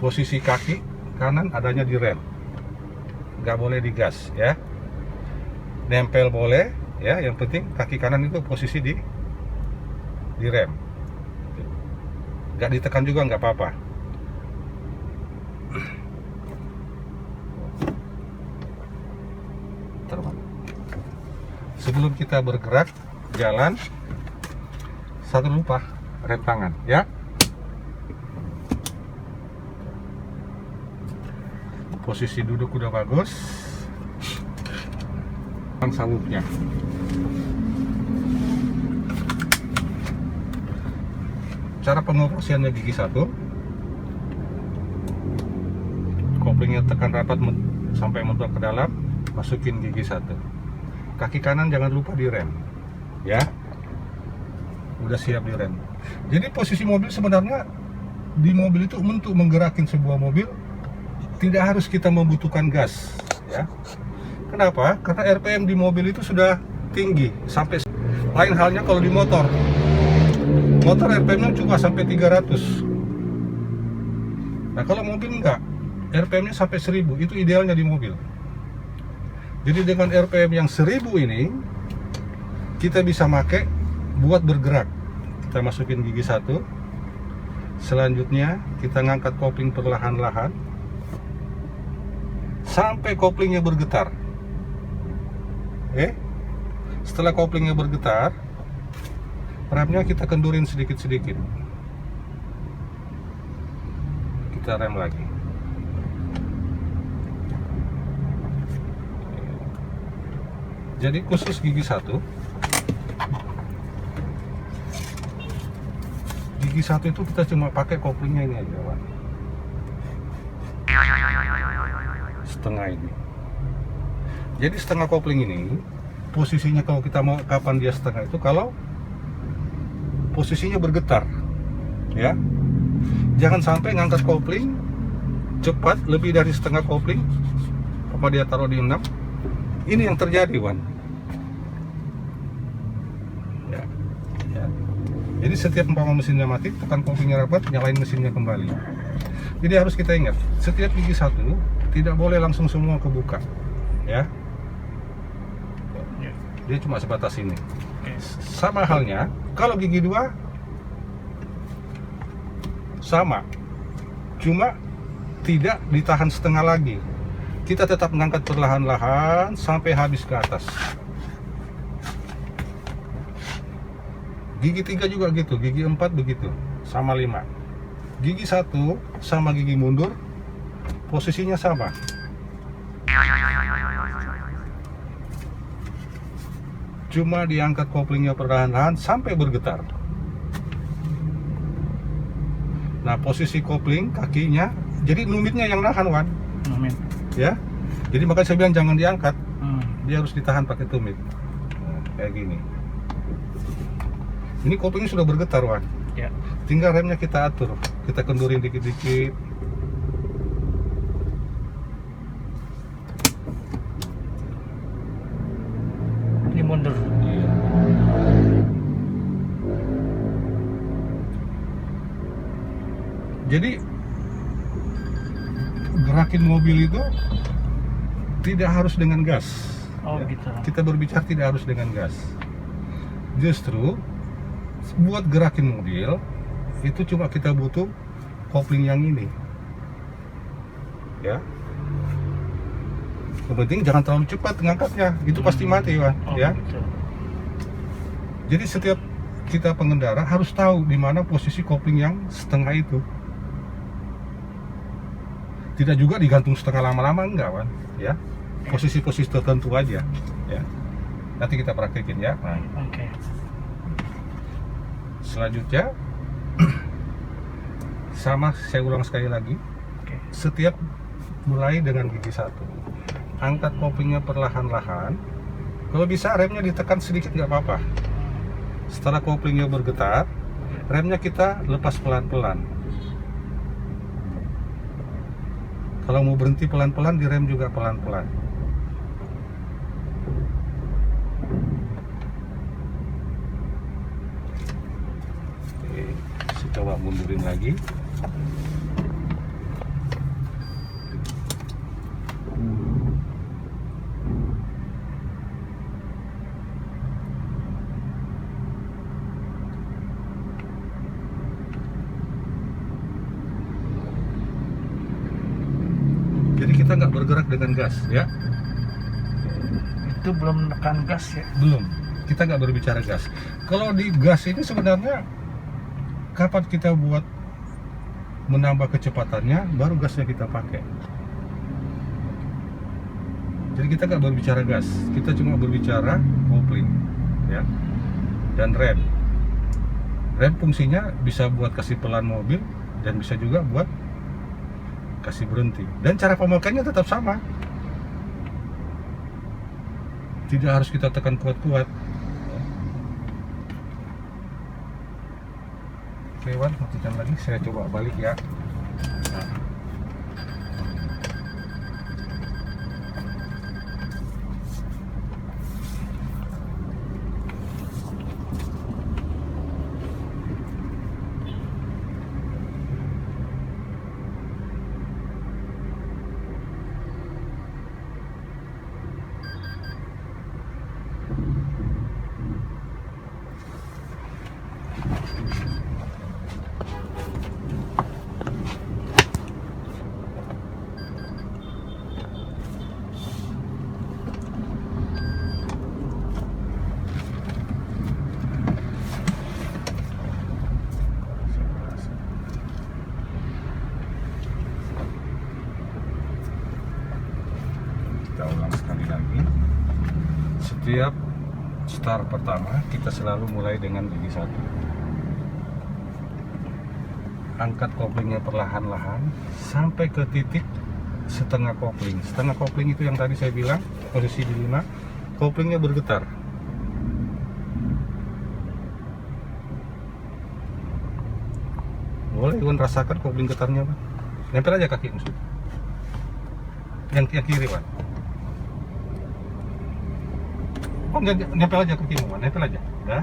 posisi kaki kanan adanya di rem, nggak boleh di gas ya. Nempel boleh ya, yang penting kaki kanan itu posisi di rem, nggak ditekan juga nggak apa-apa. Sebelum kita bergerak jalan, satu lupa, rem tangan ya. Posisi duduk udah bagus, sabuknya. Cara pengoperasiannya gigi satu, koplingnya tekan rapat sampai mentok ke dalam, masukin gigi satu. Kaki kanan jangan lupa di rem ya, udah siap di rem. Jadi posisi mobil sebenarnya di mobil itu untuk menggerakin sebuah mobil tidak harus kita membutuhkan gas ya. Kenapa? Karena RPM di mobil itu sudah tinggi sampai, lain halnya kalau di motor RPM-nya cuma sampai 300. Nah kalau mobil enggak, RPM-nya sampai 1000, itu idealnya di mobil. Jadi dengan RPM yang 1000 ini kita bisa pakai buat bergerak. Kita masukin gigi satu. Selanjutnya kita ngangkat kopling perlahan-lahan sampai koplingnya bergetar. Setelah koplingnya bergetar, remnya kita kendurin sedikit-sedikit. Kita rem lagi. Jadi khusus gigi satu itu kita cuma pakai koplingnya ini aja, Pak. Setengah ini. Jadi setengah kopling ini posisinya kalau kita mau kapan dia setengah itu kalau posisinya bergetar ya. Jangan sampai ngangkat kopling cepat lebih dari setengah kopling, apa dia taruh di 6. Ini yang terjadi, Wan. Ya. Jadi setiap umpama mesinnya mati, tekan koplingnya rapat, nyalain mesinnya kembali. Jadi harus kita ingat, setiap gigi satu tidak boleh langsung semua kebuka, ya. Dia cuma sebatas ini. Sama halnya, kalau gigi dua sama, cuma tidak ditahan setengah lagi. Kita tetap mengangkat perlahan-lahan sampai habis ke atas. Gigi 3 juga gitu, gigi 4 begitu, sama 5. Gigi 1 sama gigi mundur, posisinya sama. Cuma diangkat koplingnya perlahan-lahan sampai bergetar. Nah, posisi kopling kakinya, jadi numitnya yang nahan, Wan. Ya, jadi makanya saya bilang jangan diangkat, dia harus ditahan pakai tumit. Nah, kayak gini. Ini koplingnya sudah bergetar, Wan. Ya. Tinggal remnya kita atur, kita kendurin dikit-dikit. Ini mundur. Iya. Jadi gerakin mobil itu tidak harus dengan gas. Oh ya. gitu. Kita berbicara tidak harus dengan gas. Justru buat gerakin mobil itu cuma kita butuh kopling yang ini. Ya. Yang penting jangan terlalu cepat ngangkatnya, itu pasti mati, Wan. Oh, Ya. gitu. Jadi setiap kita pengendara harus tahu di mana posisi kopling yang setengah itu. Tidak juga digantung setengah lama-lama, enggak, Wan. Ya. Posisi-posisi tertentu aja, ya. Nanti kita praktekin ya. Nah. Oke. Selanjutnya sama, saya ulang sekali lagi. Oke. Setiap mulai dengan gigi satu, angkat koplingnya perlahan-lahan. Kalau bisa remnya ditekan sedikit nggak apa-apa. Setelah koplingnya bergetar, remnya kita lepas pelan-pelan. Kalau mau berhenti pelan-pelan, direm juga pelan-pelan. Oke, saya coba mundurin lagi. bergerak dengan gas, ya. Itu belum menekan gas ya. Belum, kita nggak berbicara gas. Kalau di gas ini sebenarnya kapan kita buat menambah kecepatannya, baru gasnya kita pakai. Jadi kita nggak berbicara gas, kita cuma berbicara kopling, ya, dan rem. Rem fungsinya bisa buat kasih pelan mobil dan bisa juga buat kasih berhenti. Dan cara pemakaiannya tetap sama. Tidak harus kita tekan kuat-kuat. Oke, Wan, matikan lagi. Saya coba balik ya. Nah. Kita ulang sekali lagi. Setiap start pertama kita selalu mulai dengan gigi 1. Angkat koplingnya perlahan-lahan sampai ke titik setengah kopling. Setengah kopling itu yang tadi saya bilang posisi di 5, koplingnya bergetar. Boleh Iwan rasakan kopling getarnya, Pak. Nempel aja kaki musuh. Yang kiri, Pak. Oh, enggak, nempel aja kakimu, Wan. Nempel aja. Udah.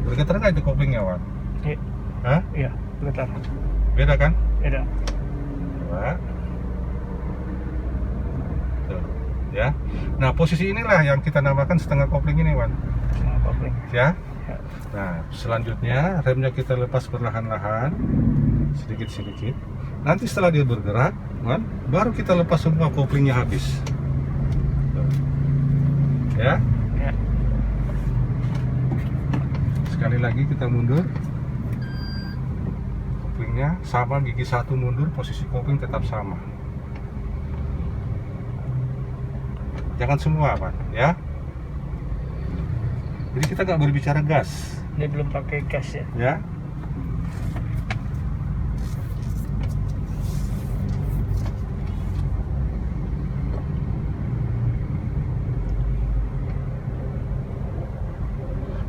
Bergetar nggak itu koplingnya, Wan? Iya. Hah? Iya, getar. Beda kan? Beda. Coba. Tuh, ya. Nah, posisi inilah yang kita namakan setengah kopling ini, Wan. Setengah kopling. Ya. Ya. Nah, selanjutnya remnya kita lepas perlahan-lahan, sedikit-sedikit. Nanti setelah dia bergerak, Wan, baru kita lepas semua koplingnya habis. Tuh. Ya. Ya. Sekali lagi kita mundur. Koplingnya sama, gigi 1 mundur, posisi kopling tetap sama. Jangan semua, Pak, ya. Jadi kita nggak berbicara gas, Ini belum pakai gas ya. ya.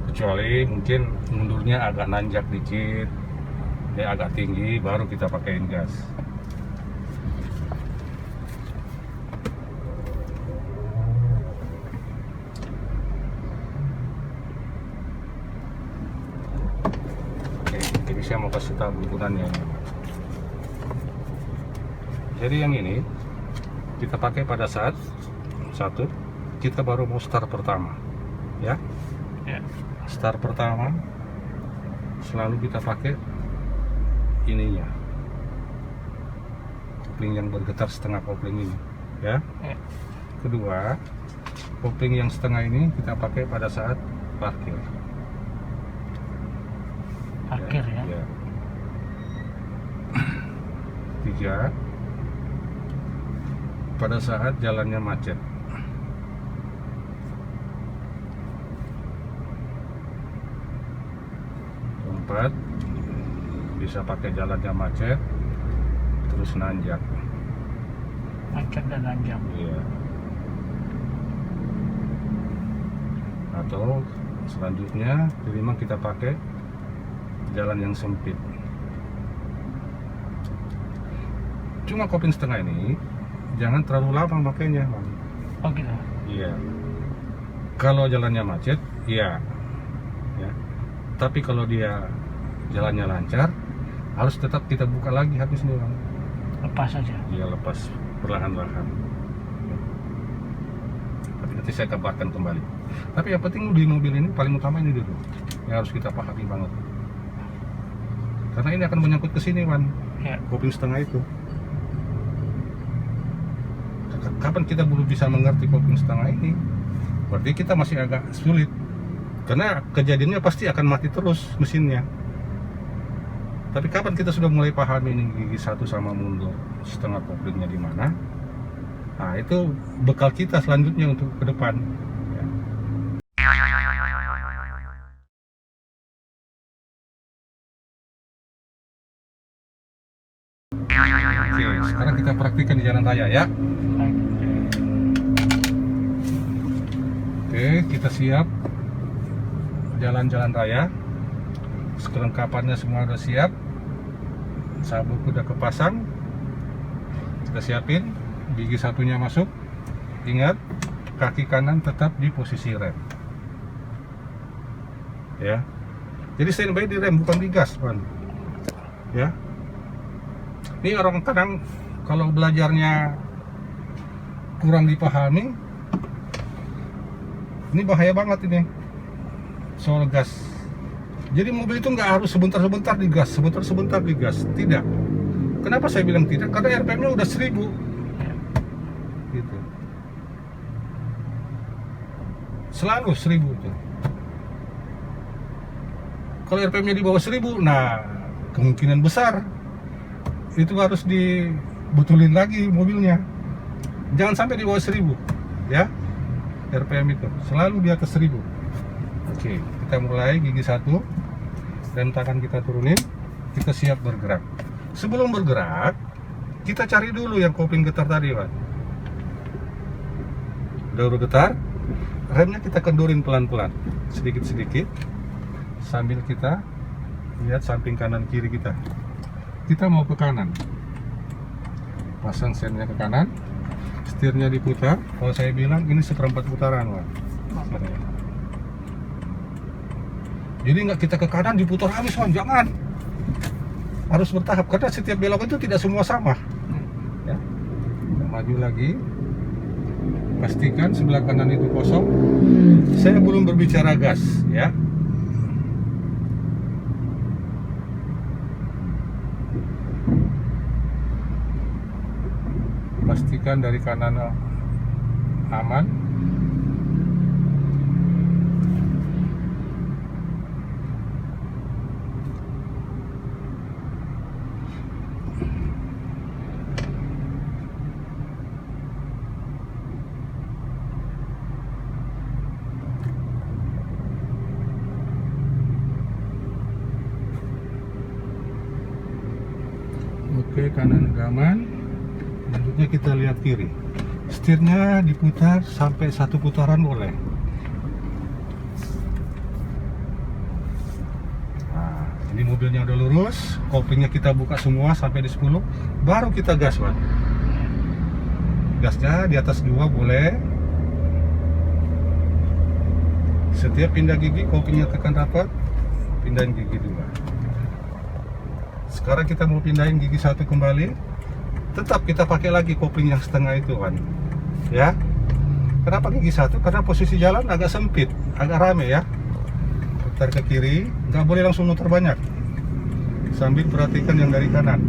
Kecuali mungkin mundurnya agak nanjak dikit, ya agak tinggi, baru kita pakein gas. Oke, jadi saya mau kasih tahu hubungannya. Jadi yang ini kita pakai pada saat kita baru mau start pertama, ya. Ya. Start pertama selalu kita pakai ininya, kopling yang bergetar setengah kopling ini, ya. Ya. Kedua, kopling yang setengah ini kita pakai pada saat parkir. Parkir ya. Ya. Tiga, pada saat jalannya macet. 4, bisa pakai jalannya macet terus nanjak. Macet dan nanjak. Iya. Atau selanjutnya memang kita pakai jalan yang sempit. Cuma kopling setengah ini jangan terlalu lama makainya, Bang. Oh gitu. Iya. Kalau jalannya macet, iya. Ya. Tapi kalau dia jalannya lancar, harus tetap kita buka lagi habisnya, Bang. Lepas saja. Iya, lepas perlahan-lahan. Tapi nanti saya kabarkan kembali. Tapi yang penting di mobil ini paling utama ini dulu, yang harus kita pahami banget. Karena ini akan menyangkut ke sini, Wan. Ya. Kopling setengah itu. Kapan kita belum bisa mengerti kopling setengah ini? Berarti kita masih agak sulit. Karena kejadiannya pasti akan mati terus mesinnya. Tapi kapan kita sudah mulai paham ini gigi satu sama mundur setengah koplingnya di mana? Nah, itu bekal kita selanjutnya untuk ke depan. Ya. Oke, sekarang kita praktikkan di jalan raya ya. Oke, kita siap jalan-jalan raya. Kelengkapannya semua udah siap. Sabuk udah kepasang. Kita siapin. Gigi satunya masuk. Ingat, kaki kanan tetap di posisi rem. Ya. Jadi standby di rem, bukan di gas, Pan. Ya. Ini orang kadang kalau belajarnya kurang dipahami, ini bahaya banget ini soal gas. Jadi mobil itu nggak harus sebentar-sebentar digas, sebentar-sebentar digas. Tidak. Kenapa saya bilang tidak? Karena RPM-nya udah 1000. Gitu. Selalu 1000 itu. Kalau RPM-nya di bawah 1000, nah kemungkinan besar itu harus dibetulin lagi mobilnya. Jangan sampai di bawah 1000, ya. RPM itu selalu di atas 1000. Oke, kita mulai gigi 1. Rem tangan kita turunin. Kita siap bergerak. Sebelum bergerak, kita cari dulu yang kopling getar tadi, Pak. Udah getar, remnya kita kendorin pelan-pelan, sedikit-sedikit, sambil kita lihat samping kanan kiri kita. Kita mau ke kanan, pasang sennya ke kanan, setirnya diputar. Kalau saya bilang ini 1/4 putaran, Pak. Jadi nggak kita ke kanan diputar habis, Wan. Jangan, harus bertahap karena setiap belok itu tidak semua sama. Ya. Maju lagi, pastikan sebelah kanan itu kosong. Saya belum berbicara gas, ya. Pastikan dari kanan aman. Oke, kanan aman. Selanjutnya kita lihat kiri. Setirnya diputar sampai 1 putaran boleh. Nah, ini mobilnya udah lurus. Koplingnya kita buka semua sampai di 10. Baru kita gas, Pak. Gasnya di atas 2 boleh. Setiap pindah gigi, koplingnya tekan rapat. Pindahin gigi 2. Sekarang kita mau pindahin gigi 1 kembali. Tetap kita pakai lagi kopling yang setengah itu, kan, ya. Kenapa gigi 1? Karena posisi jalan agak sempit, agak rame, ya. Putar ke kiri, nggak boleh langsung muter banyak, sambil perhatikan yang dari kanan.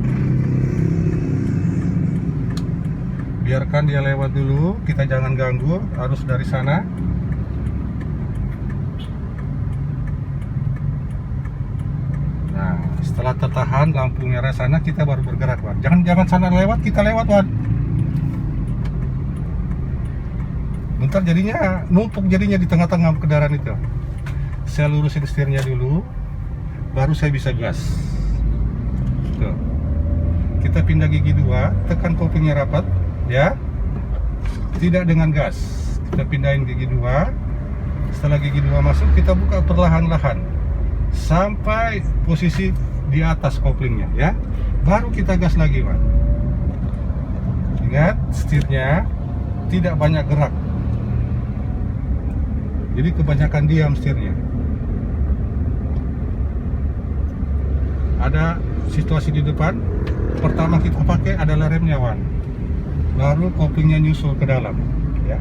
Biarkan dia lewat dulu, kita jangan ganggu, harus dari sana. Setelah tertahan lampu merah sana, kita baru bergerak, Wan. Jangan sana lewat, kita lewat, Wan. Bentar jadinya numpuk jadinya di tengah-tengah kendaraan itu. Saya lurusin setirnya dulu, baru saya bisa gas. Tuh. Kita pindah gigi 2, tekan koplingnya rapat, ya. Tidak dengan gas. Kita pindahin gigi 2. Setelah gigi 2 masuk, kita buka perlahan-lahan sampai posisi di atas koplingnya, ya. Baru kita gas lagi, Pak. Ingat, setirnya tidak banyak gerak. Jadi kebanyakan diam setirnya. Ada situasi di depan, pertama kita pakai adalah remnya, Wan. Baru koplingnya nyusul ke dalam, ya.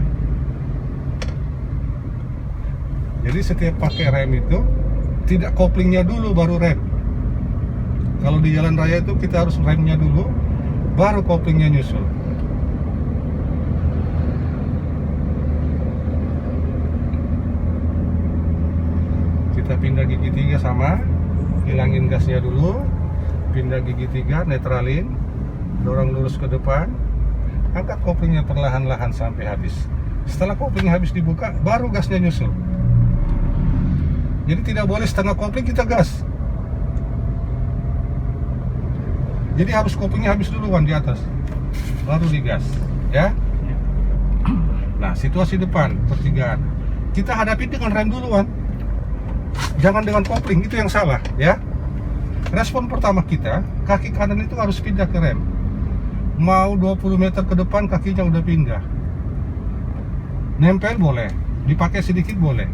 Jadi setiap pakai rem itu tidak koplingnya dulu baru rem. Kalau di jalan raya itu kita harus remnya dulu, baru koplingnya nyusul. Kita pindah gigi 3 sama, hilangin gasnya dulu, pindah gigi 3, netralin, dorong lurus ke depan, angkat koplingnya perlahan-lahan sampai habis. Setelah koplingnya habis dibuka, baru gasnya nyusul. Jadi tidak boleh setengah kopling kita gas. Jadi harus koplingnya habis duluan di atas, baru digas, ya. Nah, situasi depan pertigaan, kita hadapi dengan rem duluan, jangan dengan kopling, itu yang salah, ya. Respon pertama kita, kaki kanan itu harus pindah ke rem. Mau 20 meter ke depan kakinya udah pindah. Nempel boleh, dipakai sedikit boleh.